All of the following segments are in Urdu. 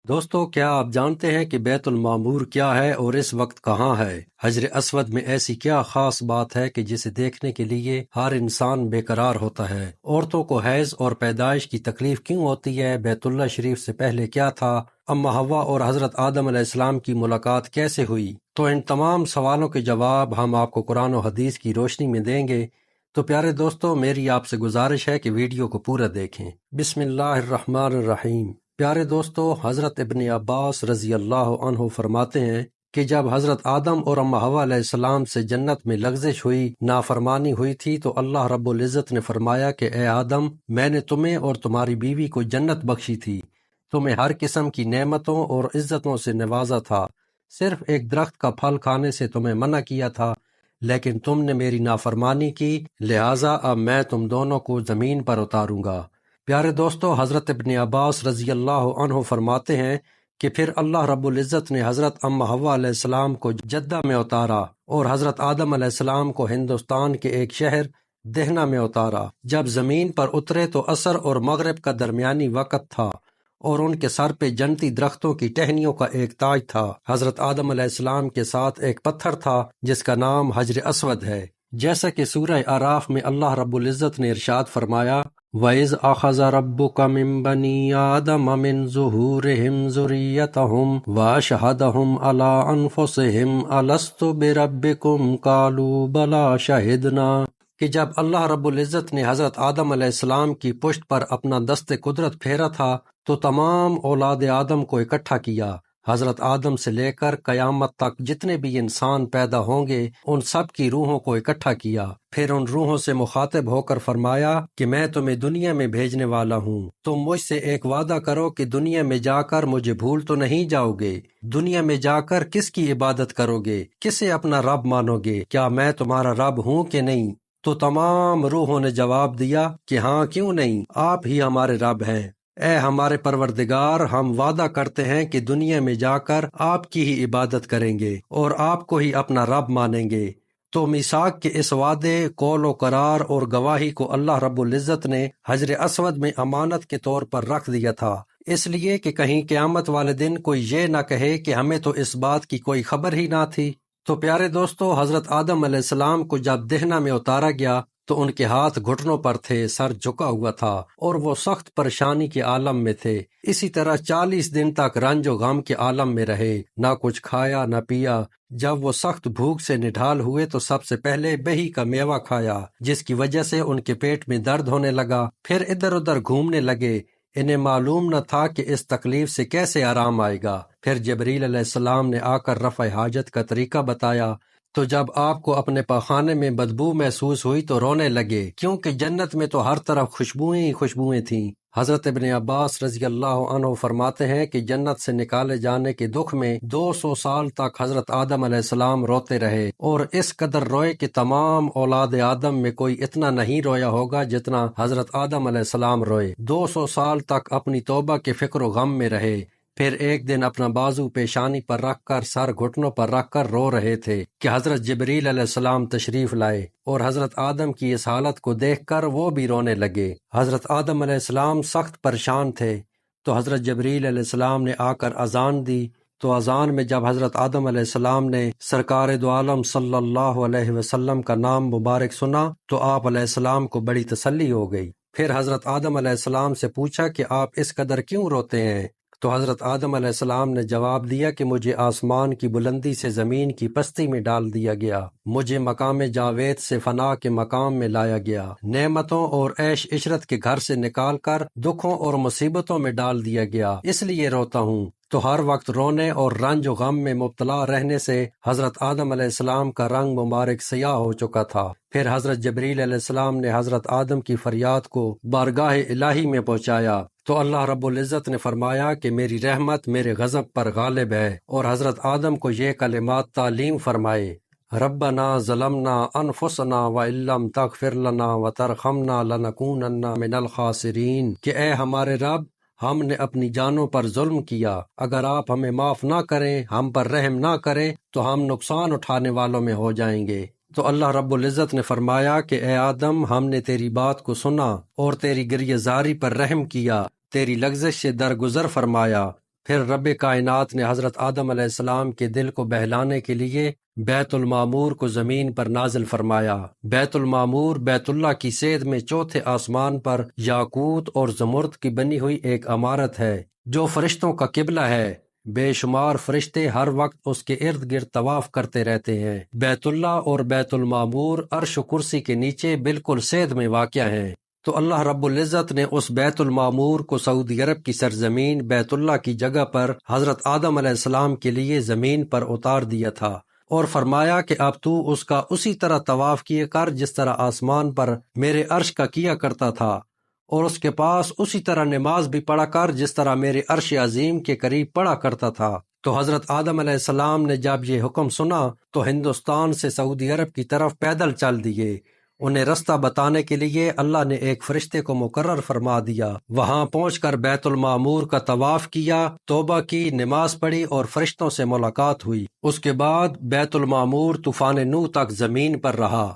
دوستو، کیا آپ جانتے ہیں کہ بیت المعمور کیا ہے اور اس وقت کہاں ہے؟ حجر اسود میں ایسی کیا خاص بات ہے کہ جسے دیکھنے کے لیے ہر انسان بے قرار ہوتا ہے؟ عورتوں کو حیض اور پیدائش کی تکلیف کیوں ہوتی ہے؟ بیت اللہ شریف سے پہلے کیا تھا؟ اما حوا اور حضرت آدم علیہ السلام کی ملاقات کیسے ہوئی؟ تو ان تمام سوالوں کے جواب ہم آپ کو قرآن و حدیث کی روشنی میں دیں گے۔ تو پیارے دوستو، میری آپ سے گزارش ہے کہ ویڈیو کو پورا دیکھیں۔ بسم اللہ الرحمن الرحیم۔ پیارے دوستو، حضرت ابن عباس رضی اللہ عنہ فرماتے ہیں کہ جب حضرت آدم اور اما حوا علیہ السلام سے جنت میں لغزش ہوئی، نافرمانی ہوئی تھی، تو اللہ رب العزت نے فرمایا کہ اے آدم، میں نے تمہیں اور تمہاری بیوی کو جنت بخشی تھی، تمہیں ہر قسم کی نعمتوں اور عزتوں سے نوازا تھا، صرف ایک درخت کا پھل کھانے سے تمہیں منع کیا تھا، لیکن تم نے میری نافرمانی کی، لہٰذا اب میں تم دونوں کو زمین پر اتاروں گا۔ پیارے دوستو، حضرت ابن عباس رضی اللہ عنہ فرماتے ہیں کہ پھر اللہ رب العزت نے حضرت اما حوا علیہ السلام کو جدہ میں اتارا اور حضرت آدم علیہ السلام کو ہندوستان کے ایک شہر دہنا میں اتارا۔ جب زمین پر اترے تو عصر اور مغرب کا درمیانی وقت تھا اور ان کے سر پہ جنتی درختوں کی ٹہنیوں کا ایک تاج تھا۔ حضرت آدم علیہ السلام کے ساتھ ایک پتھر تھا جس کا نام حجر اسود ہے، جیسا کہ سورہ اعراف میں اللہ رب العزت نے ارشاد فرمایا، وَإِذْ أَخَذَ رَبُّكَ مِن بَنِي آدَمَ مِن ظُهُورِهِمْ ذُرِّيَّتَهُمْ وَأَشْهَدَهُمْ عَلَىٰ أَنفُسِهِمْ أَلَسْتُ بِرَبِّكُمْ قَالُوا بَلَىٰ شَهِدْنَا، کہ جب اللہ رب العزت نے حضرت آدم علیہ السلام کی پشت پر اپنا دست قدرت پھیرا تھا تو تمام اولاد آدم کو اکٹھا کیا۔ حضرت آدم سے لے کر قیامت تک جتنے بھی انسان پیدا ہوں گے ان سب کی روحوں کو اکٹھا کیا، پھر ان روحوں سے مخاطب ہو کر فرمایا کہ میں تمہیں دنیا میں بھیجنے والا ہوں، تم مجھ سے ایک وعدہ کرو کہ دنیا میں جا کر مجھے بھول تو نہیں جاؤ گے؟ دنیا میں جا کر کس کی عبادت کرو گے؟ کسے اپنا رب مانو گے؟ کیا میں تمہارا رب ہوں کہ نہیں؟ تو تمام روحوں نے جواب دیا کہ ہاں، کیوں نہیں، آپ ہی ہمارے رب ہیں۔ اے ہمارے پروردگار، ہم وعدہ کرتے ہیں کہ دنیا میں جا کر آپ کی ہی عبادت کریں گے اور آپ کو ہی اپنا رب مانیں گے۔ تو میثاق کے اس وعدے، قول و قرار اور گواہی کو اللہ رب العزت نے حجر اسود میں امانت کے طور پر رکھ دیا تھا، اس لیے کہ کہیں قیامت والے دن کوئی یہ نہ کہے کہ ہمیں تو اس بات کی کوئی خبر ہی نہ تھی۔ تو پیارے دوستو، حضرت آدم علیہ السلام کو جب دہنا میں اتارا گیا تو ان کے ہاتھ گھٹنوں پر تھے، سر جھکا ہوا تھا اور وہ سخت پریشانی کے عالم میں تھے۔ اسی طرح 40 دن تک رنج و غم کے عالم میں رہے، نہ کچھ کھایا نہ پیا۔ جب وہ سخت بھوک سے نڈھال ہوئے تو سب سے پہلے بہی کا میوہ کھایا، جس کی وجہ سے ان کے پیٹ میں درد ہونے لگا۔ پھر ادھر ادھر گھومنے لگے، انہیں معلوم نہ تھا کہ اس تکلیف سے کیسے آرام آئے گا۔ پھر جبریل علیہ السلام نے آ کر رفع حاجت کا طریقہ بتایا، تو جب آپ کو اپنے پاخانے میں بدبو محسوس ہوئی تو رونے لگے، کیونکہ جنت میں تو ہر طرف خوشبوئیں ہی خوشبوئیں تھیں۔ حضرت ابن عباس رضی اللہ عنہ فرماتے ہیں کہ جنت سے نکالے جانے کے دکھ میں 200 سال تک حضرت آدم علیہ السلام روتے رہے، اور اس قدر روئے کہ تمام اولاد آدم میں کوئی اتنا نہیں رویا ہوگا جتنا حضرت آدم علیہ السلام روئے۔ 200 سال تک اپنی توبہ کے فکر و غم میں رہے، پھر ایک دن اپنا بازو پیشانی پر رکھ کر سر گھٹنوں پر رکھ کر رو رہے تھے کہ حضرت جبریل علیہ السلام تشریف لائے، اور حضرت آدم کی اس حالت کو دیکھ کر وہ بھی رونے لگے۔ حضرت آدم علیہ السلام سخت پریشان تھے، تو حضرت جبریل علیہ السلام نے آ کر اذان دی۔ تو اذان میں جب حضرت آدم علیہ السلام نے سرکار دو عالم صلی اللہ علیہ وسلم کا نام مبارک سنا تو آپ علیہ السلام کو بڑی تسلی ہو گئی۔ پھر حضرت آدم علیہ السلام سے پوچھا کہ آپ اس قدر کیوں روتے ہیں؟ تو حضرت آدم علیہ السلام نے جواب دیا کہ مجھے آسمان کی بلندی سے زمین کی پستی میں ڈال دیا گیا، مجھے مقام جاوید سے فنا کے مقام میں لایا گیا، نعمتوں اور عیش عشرت کے گھر سے نکال کر دکھوں اور مصیبتوں میں ڈال دیا گیا، اس لیے روتا ہوں۔ تو ہر وقت رونے اور رنج و غم میں مبتلا رہنے سے حضرت آدم علیہ السلام کا رنگ مبارک سیاہ ہو چکا تھا۔ پھر حضرت جبریل علیہ السلام نے حضرت آدم کی فریاد کو بارگاہ الہی میں پہنچایا، تو اللہ رب العزت نے فرمایا کہ میری رحمت میرے غضب پر غالب ہے، اور حضرت آدم کو یہ کلمات تعلیم فرمائے، ربنا ظلمنا انفسنا وان لم تغفر لنا وترحمنا لنکونن من الخاسرین، کہ اے ہمارے رب، ہم نے اپنی جانوں پر ظلم کیا، اگر آپ ہمیں معاف نہ کریں، ہم پر رحم نہ کریں تو ہم نقصان اٹھانے والوں میں ہو جائیں گے۔ تو اللہ رب العزت نے فرمایا کہ اے آدم، ہم نے تیری بات کو سنا اور تیری گریہ زاری پر رحم کیا، تیری لغزش سے درگزر فرمایا، پھر رب کائنات نے حضرت آدم علیہ السلام کے دل کو بہلانے کے لیے بیت المعمور کو زمین پر نازل فرمایا۔ بیت المعمور بیت اللہ کی سید میں چوتھے آسمان پر یاقوت اور زمرد کی بنی ہوئی ایک عمارت ہے جو فرشتوں کا قبلہ ہے۔ بے شمار فرشتے ہر وقت اس کے ارد گرد طواف کرتے رہتے ہیں۔ بیت اللہ اور بیت المعمور عرش و کرسی کے نیچے بالکل سید میں واقع ہیں۔ تو اللہ رب العزت نے اس بیت المعمور کو سعودی عرب کی سرزمین بیت اللہ کی جگہ پر حضرت آدم علیہ السلام کے لیے زمین پر اتار دیا تھا، اور فرمایا کہ اب تو اس کا اسی طرح طواف کیے کر جس طرح آسمان پر میرے عرش کا کیا کرتا تھا، اور اس کے پاس اسی طرح نماز بھی پڑھا کر جس طرح میرے عرش عظیم کے قریب پڑھا کرتا تھا۔ تو حضرت آدم علیہ السلام نے جب یہ حکم سنا تو ہندوستان سے سعودی عرب کی طرف پیدل چل دیے۔ انہیں رستہ بتانے کے لیے اللہ نے ایک فرشتے کو مقرر فرما دیا۔ وہاں پہنچ کر بیت المعمور کا طواف کیا، توبہ کی، نماز پڑھی اور فرشتوں سے ملاقات ہوئی۔ اس کے بعد بیت المعمور طوفان نوح تک زمین پر رہا۔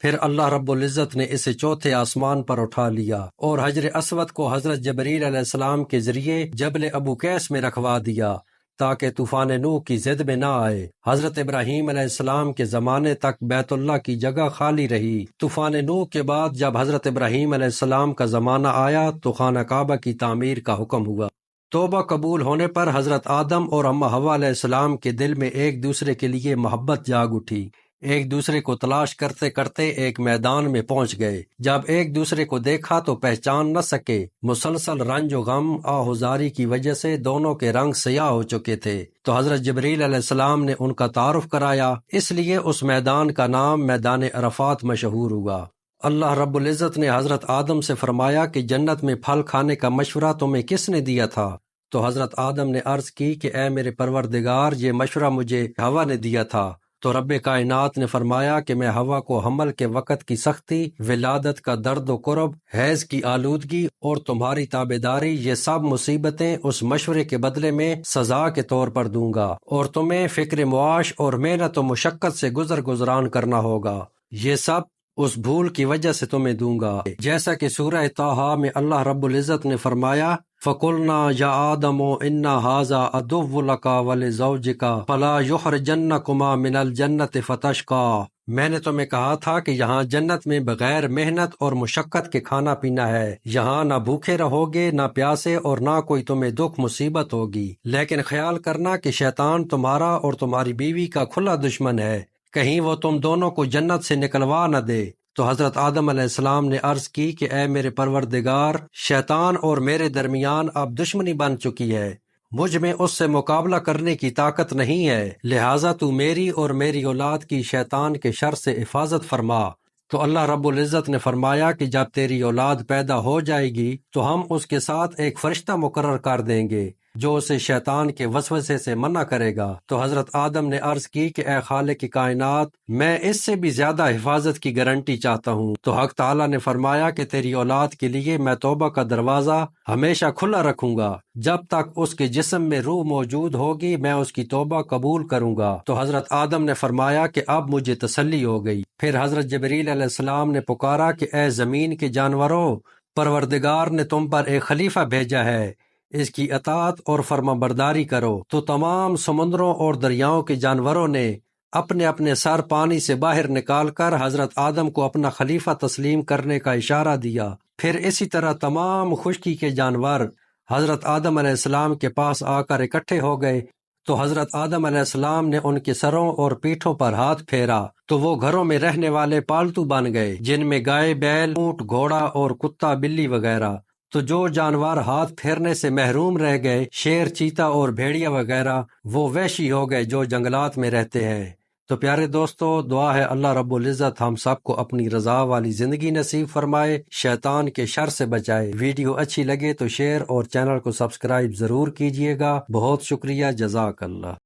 پھر اللہ رب العزت نے اسے چوتھے آسمان پر اٹھا لیا اور حجر اسود کو حضرت جبریل علیہ السلام کے ذریعے جبل ابو قیس میں رکھوا دیا تاکہ طوفان نوح کی زد میں نہ آئے۔ حضرت ابراہیم علیہ السلام کے زمانے تک بیت اللہ کی جگہ خالی رہی۔ طوفان نوح کے بعد جب حضرت ابراہیم علیہ السلام کا زمانہ آیا تو خانہ کعبہ کی تعمیر کا حکم ہوا۔ توبہ قبول ہونے پر حضرت آدم اور اماں حوا علیہ السلام کے دل میں ایک دوسرے کے لیے محبت جاگ اٹھی۔ ایک دوسرے کو تلاش کرتے کرتے ایک میدان میں پہنچ گئے۔ جب ایک دوسرے کو دیکھا تو پہچان نہ سکے۔ مسلسل رنج و غم آہوزاری کی وجہ سے دونوں کے رنگ سیاہ ہو چکے تھے۔ تو حضرت جبریل علیہ السلام نے ان کا تعارف کرایا، اس لیے اس میدان کا نام میدان عرفات مشہور ہوا۔ اللہ رب العزت نے حضرت آدم سے فرمایا کہ جنت میں پھل کھانے کا مشورہ تمہیں کس نے دیا تھا؟ تو حضرت آدم نے عرض کی کہ اے میرے پروردگار، یہ مشورہ مجھے حوا نے دیا تھا۔ تو رب کائنات نے فرمایا کہ میں حوا کو حمل کے وقت کی سختی، ولادت کا درد و کرب، حیض کی آلودگی اور تمہاری تابعداری، یہ سب مصیبتیں اس مشورے کے بدلے میں سزا کے طور پر دوں گا، اور تمہیں فکر معاش اور محنت و مشقت سے گزران کرنا ہوگا۔ یہ سب اس بھول کی وجہ سے تمہیں دوں گا، جیسا کہ سورہ طٰہٰ میں اللہ رب العزت نے فرمایا فَقُلْنَا يَا آدَمُ إِنَّ هَٰذَا عَدُوٌّ لَكَ وَلِزَوْجِكَ فَلَا يُخْرِجَنَّكُمَا مِنَ الْجَنَّةِ فَتَشْقَىٰ۔ میں نے تمہیں کہا تھا کہ یہاں جنت میں بغیر محنت اور مشقت کے کھانا پینا ہے، یہاں نہ بھوکے رہو گے، نہ پیاسے، اور نہ کوئی تمہیں دکھ مصیبت ہوگی۔ لیکن خیال کرنا کہ شیطان تمہارا اور تمہاری بیوی کا کھلا دشمن ہے، کہیں وہ تم دونوں کو جنت سے نکلوا نہ دے۔ تو حضرت آدم علیہ السلام نے عرض کی کہ اے میرے پروردگار، شیطان اور میرے درمیان اب دشمنی بن چکی ہے، مجھ میں اس سے مقابلہ کرنے کی طاقت نہیں ہے، لہٰذا تو میری اور میری اولاد کی شیطان کے شر سے حفاظت فرما۔ تو اللہ رب العزت نے فرمایا کہ جب تیری اولاد پیدا ہو جائے گی تو ہم اس کے ساتھ ایک فرشتہ مقرر کر دیں گے جو اسے شیطان کے وسوسے سے منع کرے گا۔ تو حضرت آدم نے عرض کی کہ اے خالق کائنات، میں اس سے بھی زیادہ حفاظت کی گارنٹی چاہتا ہوں۔ تو حق تعالیٰ نے فرمایا کہ تیری اولاد کے لیے میں توبہ کا دروازہ ہمیشہ کھلا رکھوں گا، جب تک اس کے جسم میں روح موجود ہوگی میں اس کی توبہ قبول کروں گا۔ تو حضرت آدم نے فرمایا کہ اب مجھے تسلی ہو گئی۔ پھر حضرت جبریل علیہ السلام نے پکارا کہ اے زمین کے جانوروں، پروردگار نے تم پر ایک خلیفہ بھیجا ہے، اس کی اطاعت اور فرما برداری کرو۔ تو تمام سمندروں اور دریاؤں کے جانوروں نے اپنے اپنے سر پانی سے باہر نکال کر حضرت آدم کو اپنا خلیفہ تسلیم کرنے کا اشارہ دیا۔ پھر اسی طرح تمام خشکی کے جانور حضرت آدم علیہ السلام کے پاس آ کر اکٹھے ہو گئے۔ تو حضرت آدم علیہ السلام نے ان کے سروں اور پیٹھوں پر ہاتھ پھیرا تو وہ گھروں میں رہنے والے پالتو بن گئے، جن میں گائے، بیل، اونٹ، گھوڑا اور کتا، بلی وغیرہ۔ تو جو جانور ہاتھ پھیرنے سے محروم رہ گئے، شیر، چیتا اور بھیڑیا وغیرہ، وہ وحشی ہو گئے جو جنگلات میں رہتے ہیں۔ تو پیارے دوستو، دعا ہے اللہ رب العزت ہم سب کو اپنی رضا والی زندگی نصیب فرمائے، شیطان کے شر سے بچائے۔ ویڈیو اچھی لگے تو شیئر اور چینل کو سبسکرائب ضرور کیجیے گا۔ بہت شکریہ، جزاک اللہ۔